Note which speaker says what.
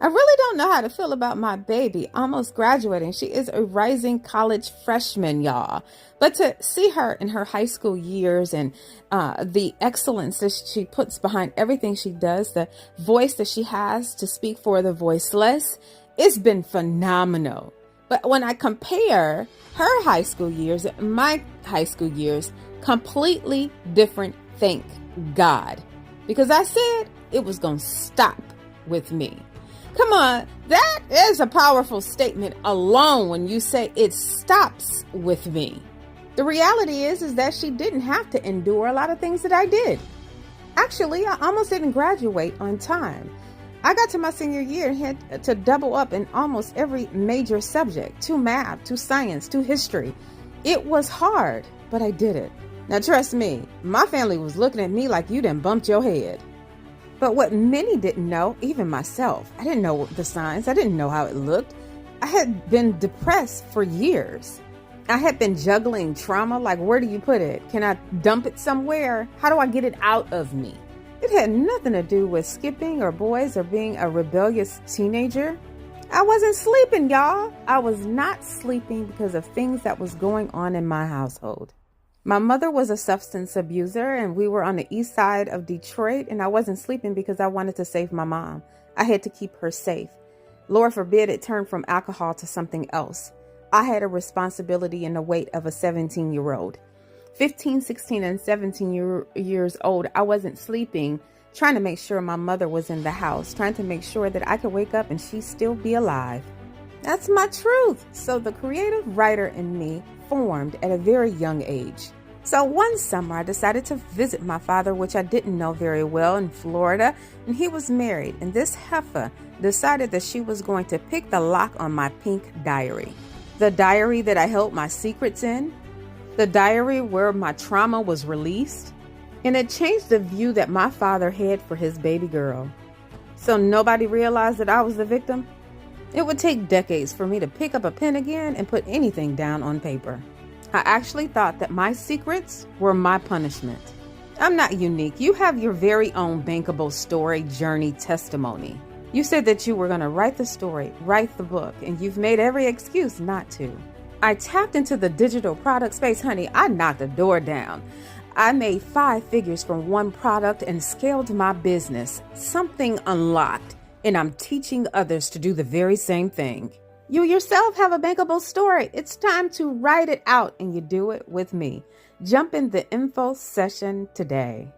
Speaker 1: I really don't know how to feel about my baby almost graduating. She is a rising college freshman, y'all. But to see her in her high school years and the excellence that she puts behind everything she does, the voice that she has to speak for the voiceless, it's been phenomenal. But when I compare her high school years and my high school years, completely different, thank God. Because I said it was going to stop with me. Come on, that is a powerful statement alone when you say it stops with me. The reality is that she didn't have to endure a lot of things that I did. Actually, I almost didn't graduate on time. I got to my senior year and had to double up in almost every major subject, to math, to science, to history. It was hard, but I did it. Now trust me, my family was looking at me like you done bumped your head. But what many didn't know, even myself, I didn't know the signs. I didn't know how it looked. I had been depressed for years. I had been juggling trauma. Like, where do you put it? Can I dump it somewhere? How do I get it out of me? It had nothing to do with skipping or boys or being a rebellious teenager. I wasn't sleeping, y'all. I was not sleeping because of things that was going on in my household. My mother was a substance abuser, and we were on the east side of Detroit, and I wasn't sleeping because I wanted to save my mom. I had to keep her safe. Lord forbid it turned from alcohol to something else. I had a responsibility and the weight of a 17-year-old. 15, 16, and 17 years old, I wasn't sleeping, trying to make sure my mother was in the house, trying to make sure that I could wake up and she still be alive. That's my truth. So the creative writer in me formed at a very young age. So one summer I decided to visit my father, which I didn't know very well, in Florida, and he was married. And this heifer decided that she was going to pick the lock on my pink diary. The diary that I held my secrets in. The diary where my trauma was released. And it changed the view that my father had for his baby girl. So nobody realized that I was the victim. It would take decades for me to pick up a pen again and put anything down on paper. I actually thought that my secrets were my punishment. I'm not unique. You have your very own bankable story, journey, testimony. You said that you were going to write the story, write the book, and you've made every excuse not to. I tapped into the digital product space, honey. I knocked the door down. I made 5 figures from one product and scaled my business. Something unlocked. And I'm teaching others to do the very same thing. You yourself have a bankable story. It's time to write it out, and you do it with me. Jump in the info session today.